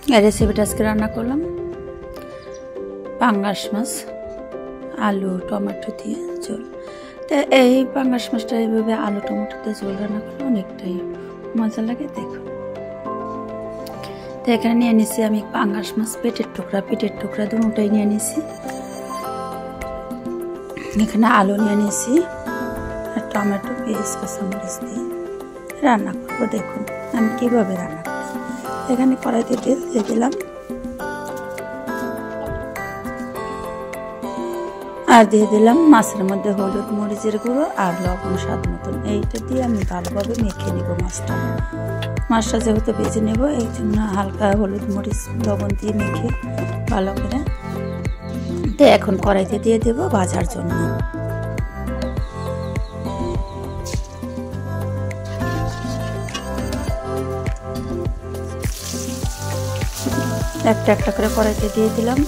এই রেসিপিটা আজকে রান্না করলাম পাঙ্গাস মাছ আলু টমেটো দিয়ে ঝোল। তো এই পাঙ্গাস মাছটা এইভাবে আলু টমেটো দিয়ে ঝোল রান্না করলে অনেকটাই মজা লাগে। দেখুন, তো এখানে নিয়ে নিছি আমি পাঙ্গাস মাছ পিঠের টুকরা দুটোই নিয়ে নিছি। এখানে আলু নিয়ে নিছি আর টমেটো পেঁয়াজ কাঁচামরিচ দিয়ে রান্না করবো। দেখুন আমি কীভাবে রান্না করি। এখানে কড়াইতে তেল দিয়ে দিলাম আর দিয়ে দিলাম মাছের মধ্যে হলুদ মরিচের গুঁড়ো আর লবণ স্বাদ মতন। এইটা দিয়ে আমি ভালোভাবে মেখে নেব মাছটা যেহেতু ভেজে নেব, এই জন্য হালকা হলুদ মরিচ লবণ দিয়ে মেখে ভালো করে তো এখন কড়াইতে দিয়ে দেব ভাজার জন্য। একটা একটা করে কড়াইতে দিয়ে দিলাম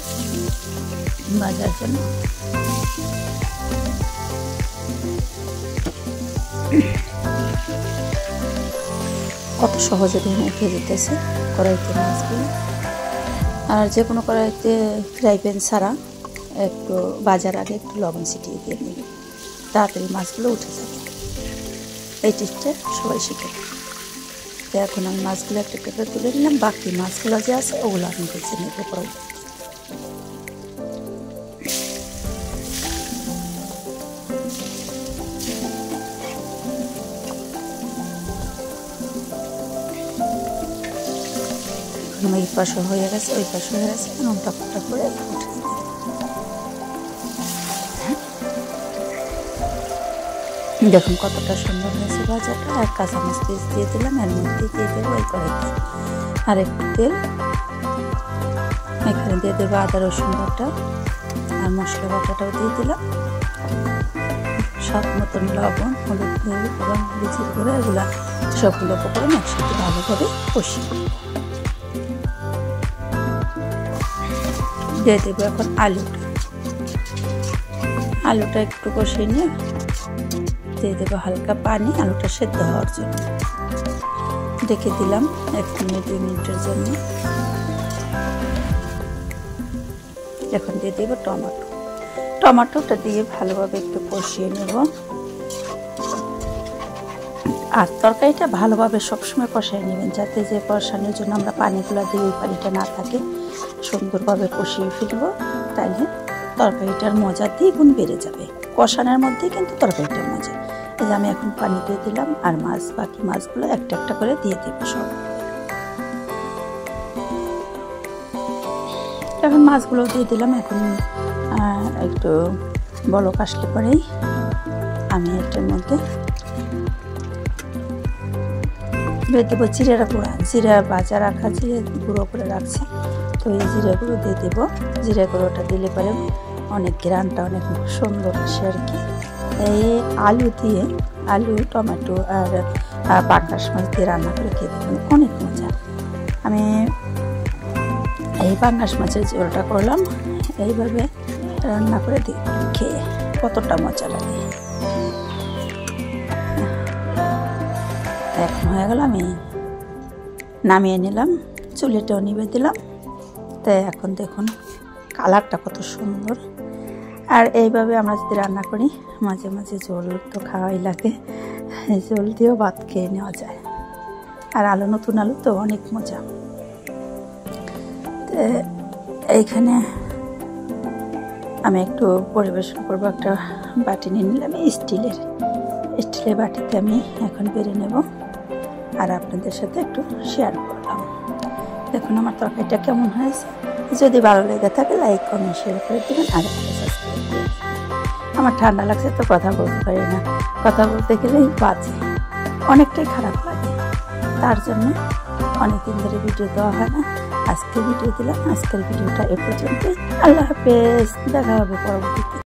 ভাজার জন্য। কত সহজে মেখে যেতেছে কড়াইতে মাছগুলো। আর যে কোনো কড়াইতে ফ্রাই প্যান ছাড়া একটু ভাজার আগে একটু লবণ ছিটিয়ে দিয়ে নেবে, তাড়াতাড়ি মাছগুলো উঠে যাবে। এই টিপটা সবাই শিখে। তো এখন আমি মাছগুলো একটা একটা করে তুলে নিলাম, বাকি মাছগুলো যে আছে ওগুলো আমি ভেজে নেব পরবর্তী। এই পাশে হয়ে গেছে, ওই পাশে হয়ে গেছে, উল্টা পাল্টা করে উঠে দেখুন কতটা সুন্দর হয়েছে ভাজাটা। আর কাঁচামরিচ পেস্ট দিয়ে দিলাম, এর মধ্যে দিয়ে দেবো এই কড়াইতে আর একটু তেল। এখানে দিয়ে দেবো আদা রসুন বাটা আর মশলা বাটাটাও দিয়ে দিলাম, স্বাদ মতন লবণ, হলুদ এবং মরিচের গুঁড়ো, এগুলা সবগুলো উপকরণ একসাথে ভালোভাবে কষিয়ে দিয়ে দেবো। এখন আলুটা একটু কষিয়ে নিয়ে দিয়ে দেবো হালকা পানি, আলুটা সেদ্ধ হওয়ার জন্য রেখে দিলাম 1 মিনিট 2 মিনিটের জন্য। এখন দিয়ে দেবো টমেটোটা দিয়ে ভালোভাবে একটু কষিয়ে নেব। আর তরকারিটা ভালোভাবে সবসময় কষিয়ে নেবেন, যাতে যে কষানোর জন্য আমরা পানিগুলো দিই ওই পানিটা না থাকে, সুন্দরভাবে কষিয়ে ফেলবো। তাইলে তরকারিটার মজা দ্বিগুণ বেড়ে যাবে। কষানোর মধ্যেই কিন্তু তরকারিটার মজা। এই যে আমি এখন পানি দিয়ে দিলাম আর বাকি মাছগুলো একটা একটা করে দিয়ে দেব সব। এখন মাছগুলো দিয়ে দিলাম। এখন একটু বলক আসলে পরেই আমি এটার মধ্যে দিয়ে দেবো জিরা ভাজা রাখা, জিরে গুঁড়ো করে রাখছি। তো এই জিরে গুঁড়ো দিয়ে দেবো। জিরে গুঁড়োটা দিলে পরে অনেক ঘ্রাণটা অনেক সুন্দর আসে আর কি। এই আলু টমেটো আর পাঙ্গাস মাছ দিয়ে রান্না করে খেয়ে দেবেন, অনেক মজা। আমি এই পাঙ্গাস মাছের ঝোলটা করলাম এইভাবে রান্না করে খেয়ে কতটা মজা লাগে। এখন হয়ে গেল, আমি নামিয়ে নিলাম, চুলিটাও নিভে দিলাম। তাই এখন দেখুন কালারটা কত সুন্দর। আর এইভাবে আমরা যদি রান্না করি মাঝে মাঝে ঝোল তো খাওয়াই লাগে, ঝোল দিয়েও ভাত খেয়ে নেওয়া যায়। আর নতুন আলু তো অনেক মজা। তো এইখানে আমি একটু পরিবেশন করবো, একটা বাটি নিয়ে নিলাম স্টিলের বাটিতে আমি এখন বেড়ে নেব আর আপনাদের সাথে একটু শেয়ার করলাম। দেখুন আমার তরকারিটা কেমন হয়েছে। যদি ভালো লেগে থাকে লাইক কমেন্ট শেয়ার করে দেবেন আর সাবস্ক্রাইব করে দেবেন। আমার ঠান্ডা লাগছে তো কথা বলতে পারি না, কথা বলতে গেলেই বাজে, অনেকটাই খারাপ লাগে। তার জন্য অনেকদিন ধরে ভিডিও দেওয়া হয় না, আজকে ভিডিও দিলাম। আজকের ভিডিওটা এ পর্যন্তই। আল্লাহ হাফেজ, দেখা হবে পরবর্তীতে।